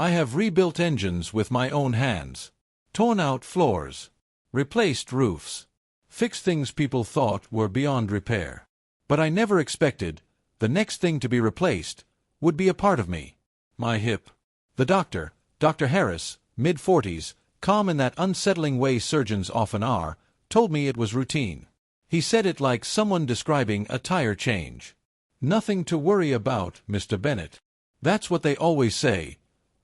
I have rebuilt engines with my own hands, torn out floors, replaced roofs, fixed things people thought were beyond repair. But I never expected the next thing to be replaced would be a part of me. My hip. The doctor, Dr. Harris, mid-40s, calm in that unsettling way surgeons often are, told me it was routine. He said it like someone describing a tire change. Nothing to worry about, Mr. Bennett. That's what they always say,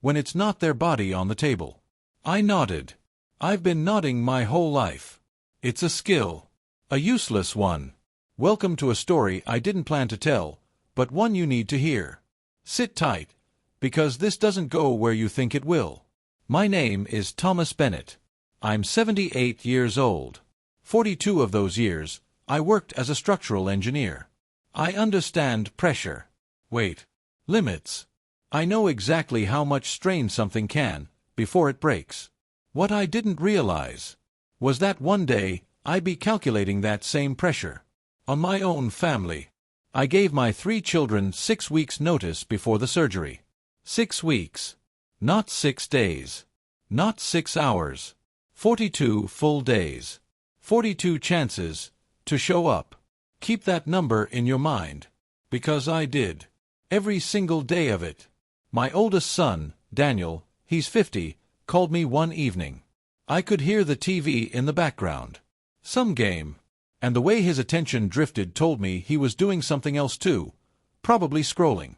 when it's not their body on the table. I nodded. I've been nodding my whole life. It's a skill. A useless one. Welcome to a story I didn't plan to tell, but one you need to hear. Sit tight, because this doesn't go where you think it will. My name is Thomas Bennett. I'm 78 years old. 42 of those years, I worked as a structural engineer. I understand pressure. Wait. Limits. I know exactly how much strain something can, before it breaks. What I didn't realize was that one day I'd be calculating that same pressure on my own family. I gave my 3 children 6 weeks' notice before the surgery. 6 weeks. Not 6 days. Not 6 hours. 42 full days. 42 chances to show up. Keep that number in your mind. Because I did. Every single day of it. My oldest son, Daniel, he's 50, called me one evening. I could hear the TV in the background. Some game. And the way his attention drifted told me he was doing something else too. Probably scrolling.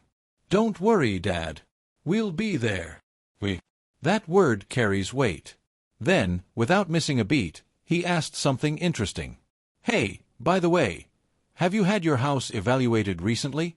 Don't worry, Dad. We'll be there. That word carries weight. Then, without missing a beat, he asked something interesting. Hey, by the way, have you had your house evaluated recently?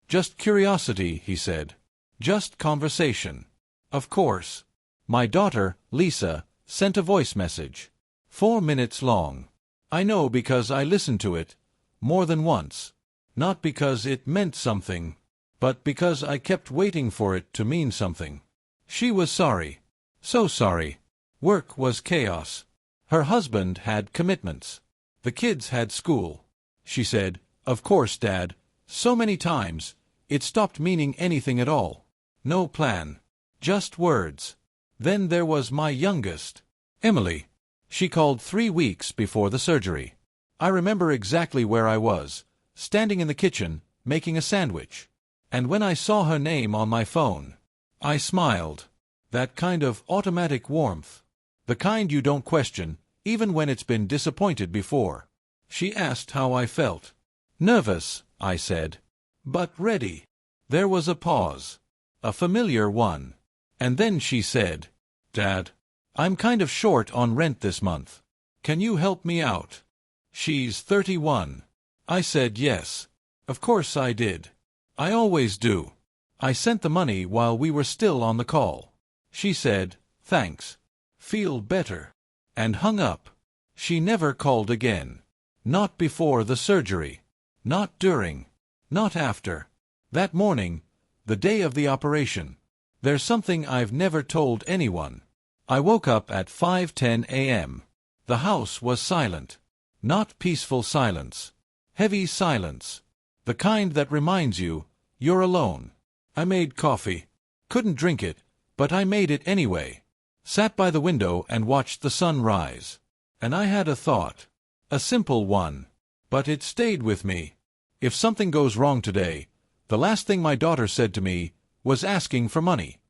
Just curiosity, he said. Just conversation. Of course. My daughter, Lisa, sent a voice message. 4 minutes long. I know because I listened to it more than once. Not because it meant something, but because I kept waiting for it to mean something. She was sorry. So sorry. Work was chaos. Her husband had commitments. The kids had school. She said, "Of course, Dad," so many times, it stopped meaning anything at all. No plan. Just words. Then there was my youngest, Emily. She called 3 weeks before the surgery. I remember exactly where I was, standing in the kitchen, making a sandwich. And when I saw her name on my phone, I smiled. That kind of automatic warmth. The kind you don't question, even when it's been disappointed before. She asked how I felt. Nervous, I said. But ready. There was a pause. A familiar one. And then she said, "Dad, I'm kind of short on rent this month. Can you help me out?" She's 31. I said yes. Of course I did. I always do. I sent the money while we were still on the call. She said, "Thanks. Feel better." And hung up. She never called again. Not before the surgery. Not during. Not after. That morning, the day of the operation. There's something I've never told anyone. I woke up at 5:10 a.m. The house was silent. Not peaceful silence. Heavy silence. The kind that reminds you you're alone. I made coffee. Couldn't drink it, but I made it anyway. Sat by the window and watched the sun rise. And I had a thought. A simple one. But it stayed with me. If something goes wrong today, the last thing my daughter said to me was asking for money.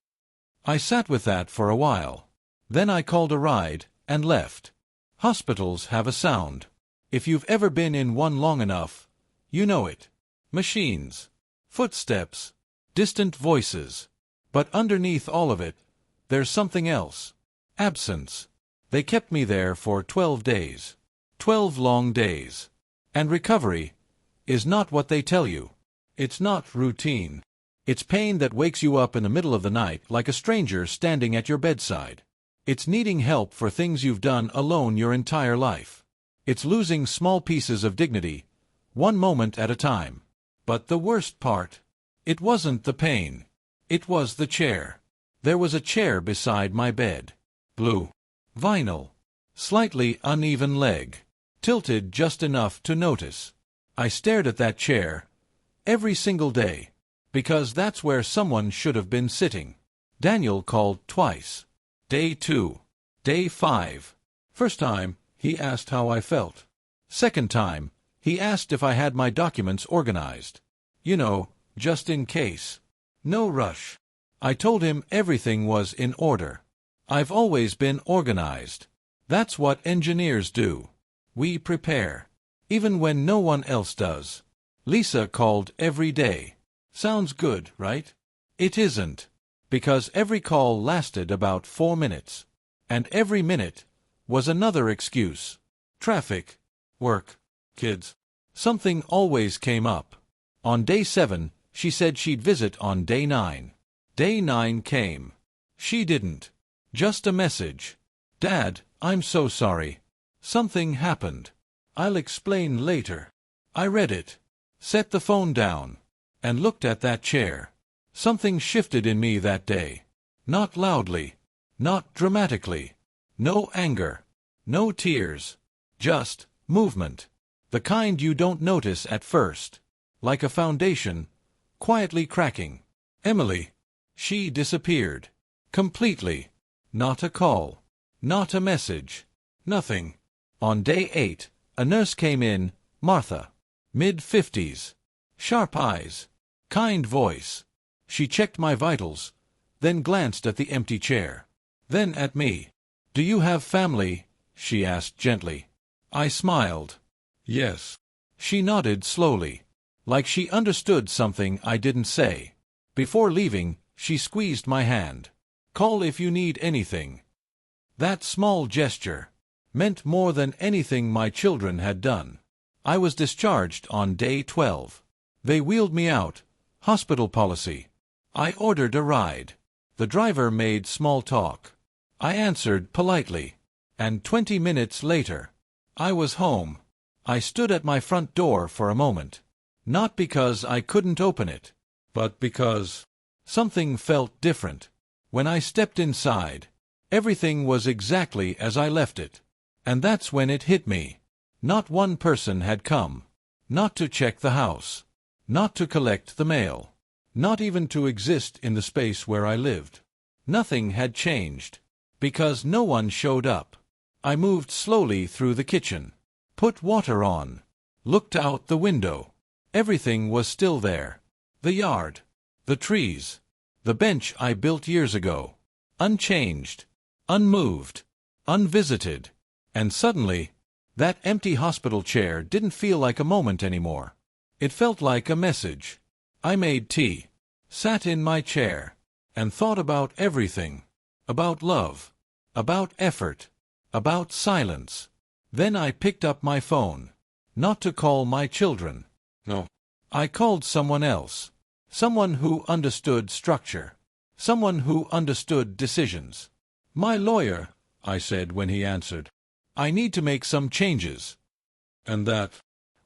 I sat with that for a while. Then I called a ride and left. Hospitals have a sound. If you've ever been in one long enough, you know it. Machines. Footsteps. Distant voices. But underneath all of it, there's something else. Absence. They kept me there for 12 days. 12 long days. And recovery is not what they tell you. It's not routine. It's pain that wakes you up in the middle of the night like a stranger standing at your bedside. It's needing help for things you've done alone your entire life. It's losing small pieces of dignity, one moment at a time. But the worst part, it wasn't the pain. It was the chair. There was a chair beside my bed. Blue. Vinyl. Slightly uneven leg. Tilted just enough to notice. I stared at that chair every single day, because that's where someone should have been sitting. Daniel called twice. Day 2. Day 5. First time, he asked how I felt. Second time, he asked if I had my documents organized. You know, just in case. No rush. I told him everything was in order. I've always been organized. That's what engineers do. We prepare. Even when no one else does. Lisa called every day. Sounds good, right? It isn't. Because every call lasted about 4 minutes. And every minute was another excuse. Traffic, work, kids. Something always came up. On day 7, she said she'd visit on day 9. Day 9 came. She didn't. Just a message. Dad, I'm so sorry. Something happened. I'll explain later. I read it. Set the phone down. And looked at that chair. Something shifted in me that day. Not loudly. Not dramatically. No anger. No tears. Just movement. The kind you don't notice at first. Like a foundation, quietly cracking. Emily. She disappeared. Completely. Not a call. Not a message. Nothing. On day 8, a nurse came in, Martha. Mid-50s. Sharp eyes. Kind voice. She checked my vitals, then glanced at the empty chair. Then at me. Do you have family? She asked gently. I smiled. Yes. She nodded slowly, like she understood something I didn't say. Before leaving, she squeezed my hand. Call if you need anything. That small gesture meant more than anything my children had done. I was discharged on day 12. They wheeled me out. Hospital policy. I ordered a ride. The driver made small talk. I answered politely. And 20 minutes later, I was home. I stood at my front door for a moment. Not because I couldn't open it, but because something felt different. When I stepped inside, everything was exactly as I left it. And that's when it hit me. Not one person had come. Not to check the house. Not to collect the mail. Not even to exist in the space where I lived. Nothing had changed. Because no one showed up. I moved slowly through the kitchen. Put water on. Looked out the window. Everything was still there. The yard. The trees. The bench I built years ago. Unchanged. Unmoved. Unvisited. And suddenly, that empty hospital chair didn't feel like a moment anymore. It felt like a message. I made tea. Sat in my chair. And thought about everything. About love. About effort. About silence. Then I picked up my phone. Not to call my children. No. I called someone else. Someone who understood structure. Someone who understood decisions. My lawyer, I said when he answered. I need to make some changes. And that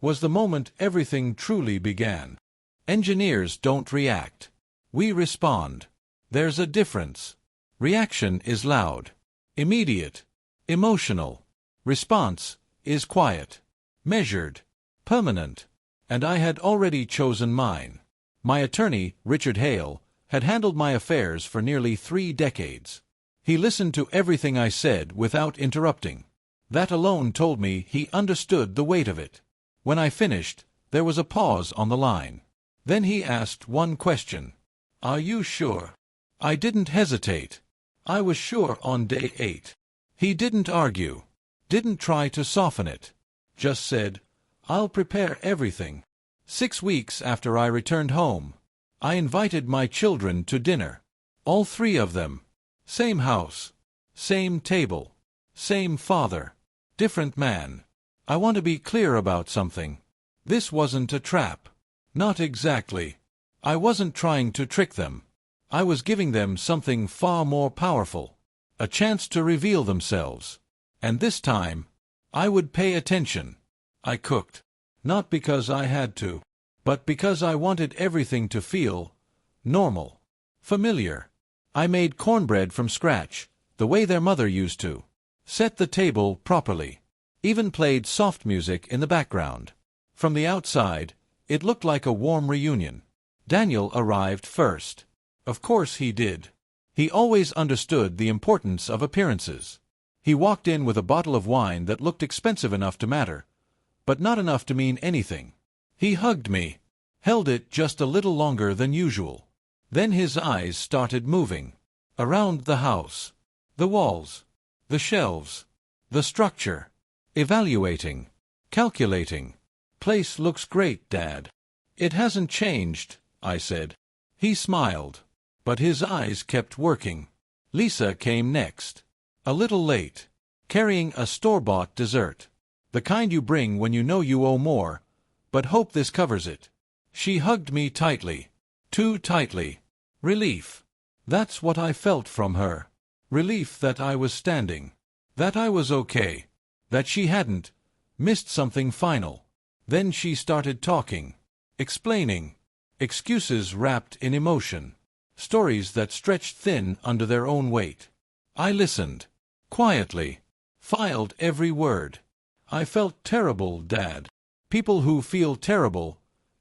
was the moment everything truly began. Engineers don't react. We respond. There's a difference. Reaction is loud. Immediate. Emotional. Response is quiet. Measured. Permanent. And I had already chosen mine. My attorney, Richard Hale, had handled my affairs for nearly 3 decades. He listened to everything I said without interrupting. That alone told me he understood the weight of it. When I finished, there was a pause on the line. Then he asked one question. Are you sure? I didn't hesitate. I was sure on day 8. He didn't argue. Didn't try to soften it. Just said, I'll prepare everything. 6 weeks after I returned home, I invited my children to dinner. All 3 of them. Same house. Same table. Same father. Different man. I want to be clear about something. This wasn't a trap. Not exactly. I wasn't trying to trick them. I was giving them something far more powerful. A chance to reveal themselves. And this time, I would pay attention. I cooked. Not because I had to, but because I wanted everything to feel normal. Familiar. I made cornbread from scratch, the way their mother used to. Set the table properly. Even played soft music in the background. From the outside, it looked like a warm reunion. Daniel arrived first. Of course he did. He always understood the importance of appearances. He walked in with a bottle of wine that looked expensive enough to matter, but not enough to mean anything. He hugged me, held it just a little longer than usual. Then his eyes started moving. Around the house. The walls. The shelves. The structure. Evaluating. Calculating. Place looks great, Dad. It hasn't changed, I said. He smiled, but his eyes kept working. Lisa came next. A little late. Carrying a store-bought dessert. The kind you bring when you know you owe more, but hope this covers it. She hugged me tightly. Too tightly. Relief. That's what I felt from her. Relief that I was standing. That I was okay. That she hadn't missed something final. Then she started talking. Explaining. Excuses wrapped in emotion. Stories that stretched thin under their own weight. I listened. Quietly. Filed every word. I felt terrible, Dad. People who feel terrible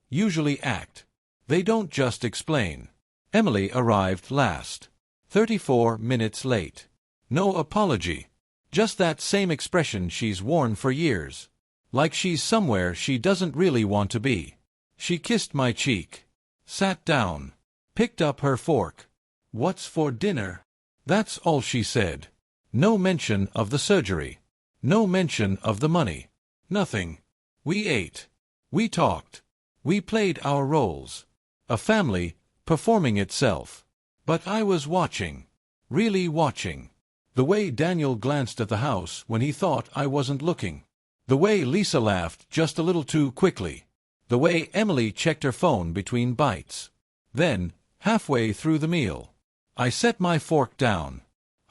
usually act. They don't just explain. Emily arrived last. 34 minutes late. No apology. Just that same expression she's worn for years. Like she's somewhere she doesn't really want to be. She kissed my cheek. Sat down. Picked up her fork. "What's for dinner?" That's all she said. No mention of the surgery. No mention of the money. Nothing. We ate. We talked. We played our roles. A family, performing itself. But I was watching. Really watching. The way Daniel glanced at the house when he thought I wasn't looking. The way Lisa laughed just a little too quickly. The way Emily checked her phone between bites. Then, halfway through the meal, I set my fork down.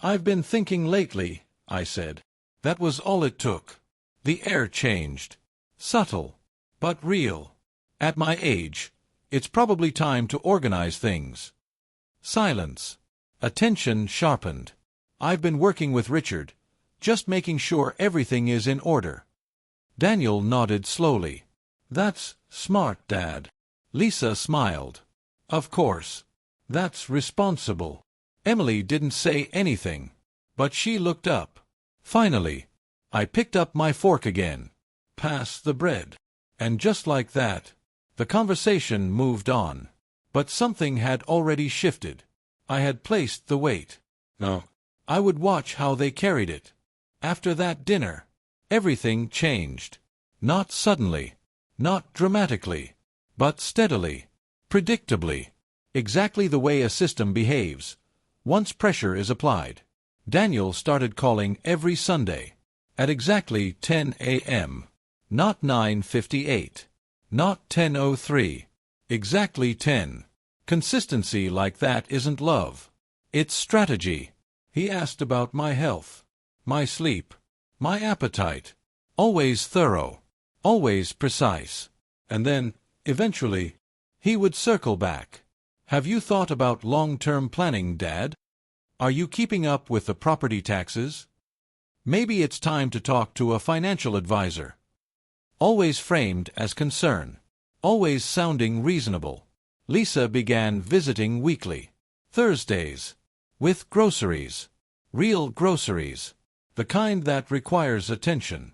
"I've been thinking lately," I said. That was all it took. The air changed. Subtle, but real. At my age, it's probably time to organize things. Silence. Attention sharpened. I've been working with Richard, just making sure everything is in order. Daniel nodded slowly. "That's smart, Dad." Lisa smiled. "Of course. That's responsible." Emily didn't say anything, but she looked up. Finally, I picked up my fork again. Pass the bread. And just like that, the conversation moved on. But something had already shifted. I had placed the weight. No. I would watch how they carried it. After that dinner, everything changed. Not suddenly, not dramatically, but steadily, predictably. Exactly the way a system behaves, once pressure is applied. Daniel started calling every Sunday, at exactly 10 a.m. Not 9:58. Not 10:03. Exactly 10. Consistency like that isn't love. It's strategy. He asked about my health, my sleep, my appetite. Always thorough. Always precise. And then, eventually, he would circle back. "Have you thought about long-term planning, Dad? Are you keeping up with the property taxes? Maybe it's time to talk to a financial advisor." Always framed as concern. Always sounding reasonable. Lisa began visiting weekly. Thursdays. With groceries. Real groceries. The kind that requires attention.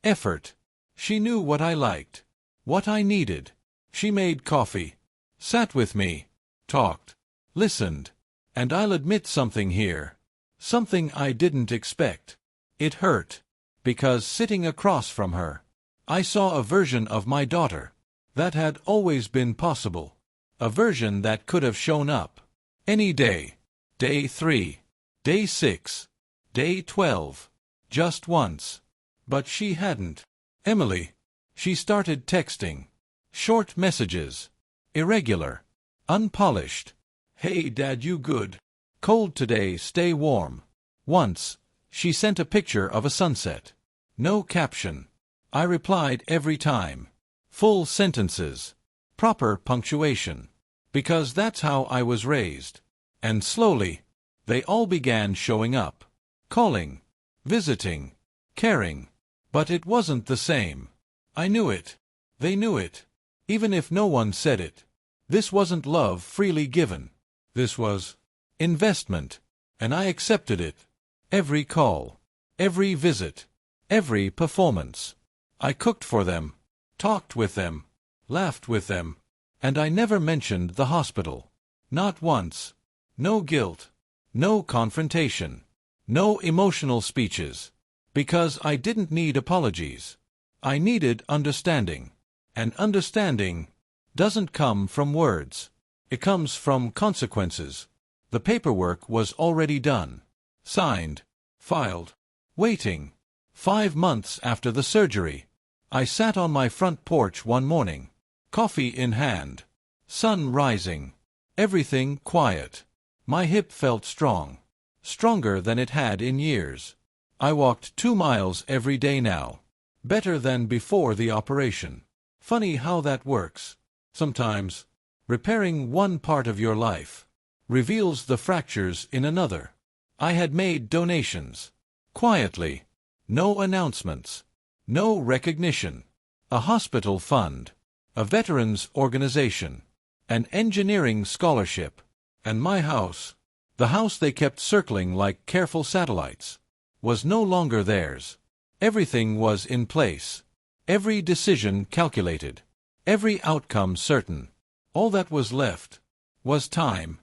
Effort. She knew what I liked. What I needed. She made coffee. Sat with me. Talked. Listened. And I'll admit something here. Something I didn't expect. It hurt. Because sitting across from her, I saw a version of my daughter that had always been possible. A version that could have shown up. Any day. Day 3. Day 6. Day 12. Just once. But she hadn't. Emily. She started texting. Short messages. Irregular. Unpolished. "Hey Dad, you good? Cold today, stay warm." Once, she sent a picture of a sunset. No caption. I replied every time. Full sentences. Proper punctuation. Because that's how I was raised. And slowly, they all began showing up. Calling. Visiting. Caring. But it wasn't the same. I knew it. They knew it. Even if no one said it. This wasn't love freely given. This was investment, and I accepted it. Every call, every visit, every performance. I cooked for them, talked with them, laughed with them, and I never mentioned the hospital. Not once. No guilt, no confrontation, no emotional speeches, because I didn't need apologies. I needed understanding, and understanding doesn't come from words. It comes from consequences. The paperwork was already done, signed, filed, waiting. 5 months after the surgery, I sat on my front porch one morning, coffee in hand, sun rising, everything quiet. My hip felt strong, stronger than it had in years. I walked 2 miles every day now, better than before the operation. Funny how that works. Sometimes, repairing one part of your life reveals the fractures in another. I had made donations, quietly, no announcements, no recognition. A hospital fund, a veterans organization, an engineering scholarship, and my house, the house they kept circling like careful satellites, was no longer theirs. Everything was in place, every decision calculated, every outcome certain. All that was left was time.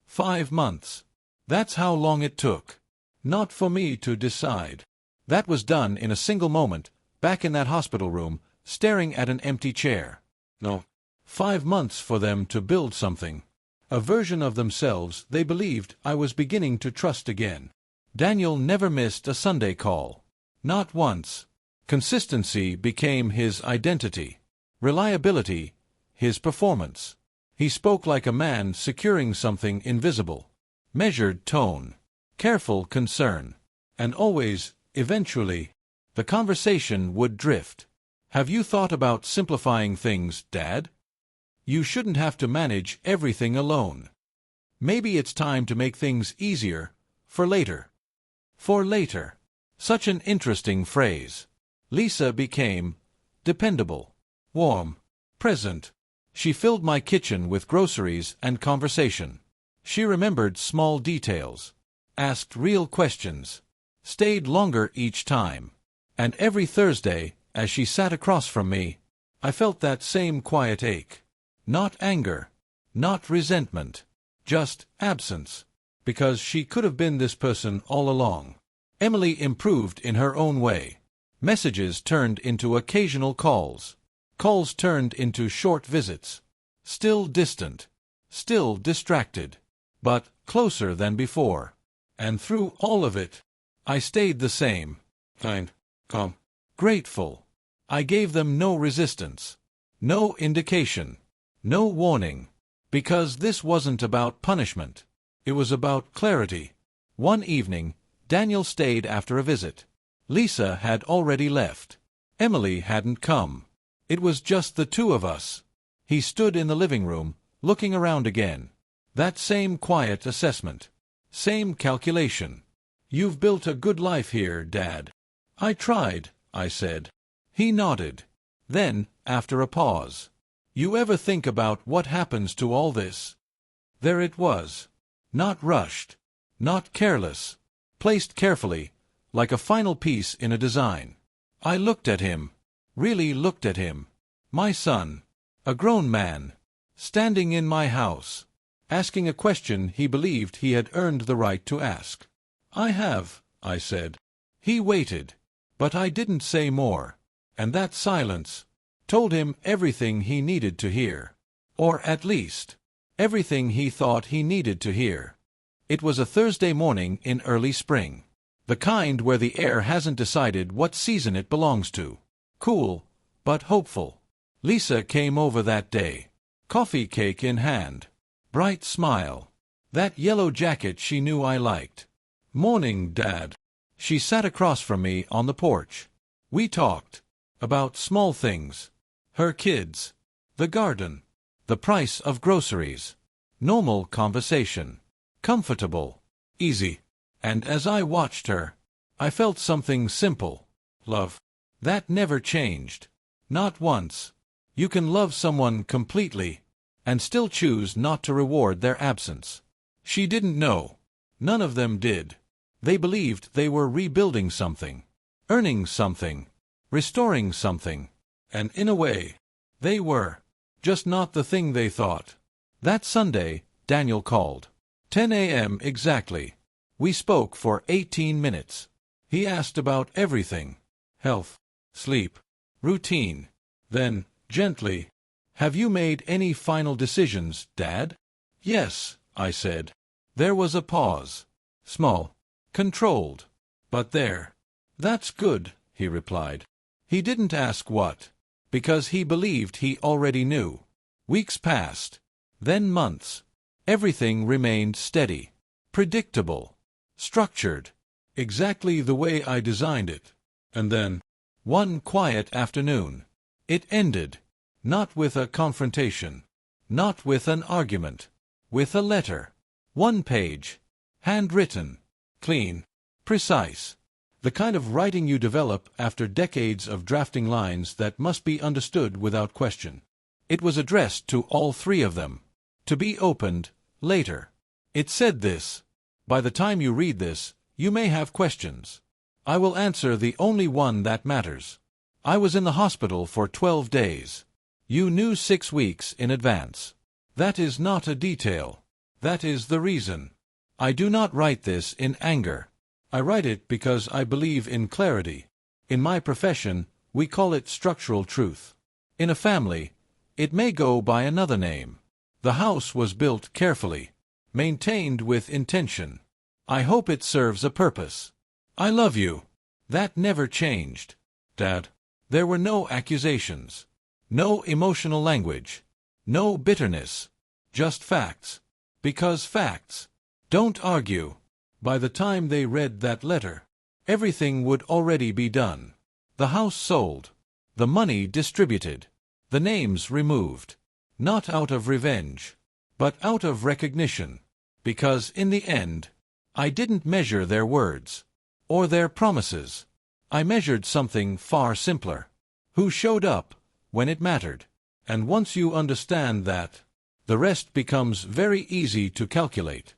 5 months. That's how long it took. Not for me to decide. That was done in a single moment, back in that hospital room, staring at an empty chair. No. 5 months for them to build something. A version of themselves they believed I was beginning to trust again. Daniel never missed a Sunday call. Not once. Consistency became his identity. Reliability, his performance. He spoke like a man securing something invisible. Measured tone. Careful concern. And always, eventually, the conversation would drift. Have you thought about simplifying things, Dad? You shouldn't have to manage everything alone. Maybe it's time to make things easier, for later. For later. Such an interesting phrase. Lisa became dependable, warm, present. She filled my kitchen with groceries and conversation. She remembered small details, asked real questions, stayed longer each time. And every Thursday, as she sat across from me, I felt that same quiet ache. Not anger, not resentment, just absence, because she could have been this person all along. Emily improved in her own way. Messages turned into occasional calls. Calls turned into short visits. Still distant, still distracted, but closer than before. And through all of it, I stayed the same. Kind, calm, grateful. I gave them no resistance, no indication, no warning, because this wasn't about punishment. It was about clarity. One evening, Daniel stayed after a visit. Lisa had already left. Emily hadn't come. It was just the two of us. He stood in the living room, looking around again. That same quiet assessment. Same calculation. You've built a good life here, Dad. I tried, I said. He nodded. Then, after a pause, you ever think about what happens to all this? There it was. Not rushed. Not careless. Placed carefully, like a final piece in a design. I looked at him. Really looked at him. My son. A grown man. Standing in my house. Asking a question he believed he had earned the right to ask. I have, I said. He waited. But I didn't say more. And that silence told him everything he needed to hear. Or at least, everything he thought he needed to hear. It was a Thursday morning in early spring. The kind where the air hasn't decided what season it belongs to. Cool, but hopeful. Lisa came over that day. Coffee cake in hand. Bright smile. That yellow jacket she knew I liked. Morning, Dad. She sat across from me on the porch. We talked. About small things. Her kids. The garden. The price of groceries. Normal conversation. Comfortable. Easy. And as I watched her, I felt something simple. Love. That never changed. Not once. You can love someone completely, and still choose not to reward their absence. She didn't know. None of them did. They believed they were rebuilding something, earning something, restoring something. And in a way, they were. Just not the thing they thought. That Sunday, Daniel called. 10 a.m. exactly. We spoke for 18 minutes. He asked about everything. Health, sleep, routine. Then, gently, "Have you made any final decisions, Dad?" "Yes," I said. There was a pause. Small, controlled. "But there." "That's good," he replied. He didn't ask what, because he believed he already knew. Weeks passed. Then months. Everything remained steady, predictable, structured, exactly the way I designed it. And then, one quiet afternoon, it ended. Not with a confrontation. Not with an argument. With a letter. 1 page. Handwritten. Clean. Precise. The kind of writing you develop after decades of drafting lines that must be understood without question. It was addressed to all three of them. To be opened later. It said this: "By the time you read this, you may have questions. I will answer the only one that matters. I was in the hospital for 12 days. You knew 6 weeks in advance. That is not a detail. That is the reason. I do not write this in anger. I write it because I believe in clarity. In my profession, we call it structural truth. In a family, it may go by another name. The house was built carefully, maintained with intention. I hope it serves a purpose. I love you." That never changed, Dad. There were no accusations, no emotional language, no bitterness, just facts. Because facts don't argue. By the time they read that letter, everything would already be done. The house sold, the money distributed, the names removed. Not out of revenge, but out of recognition. Because in the end, I didn't measure their words, or their promises. I measured something far simpler. Who showed up when it mattered? And once you understand that, the rest becomes very easy to calculate.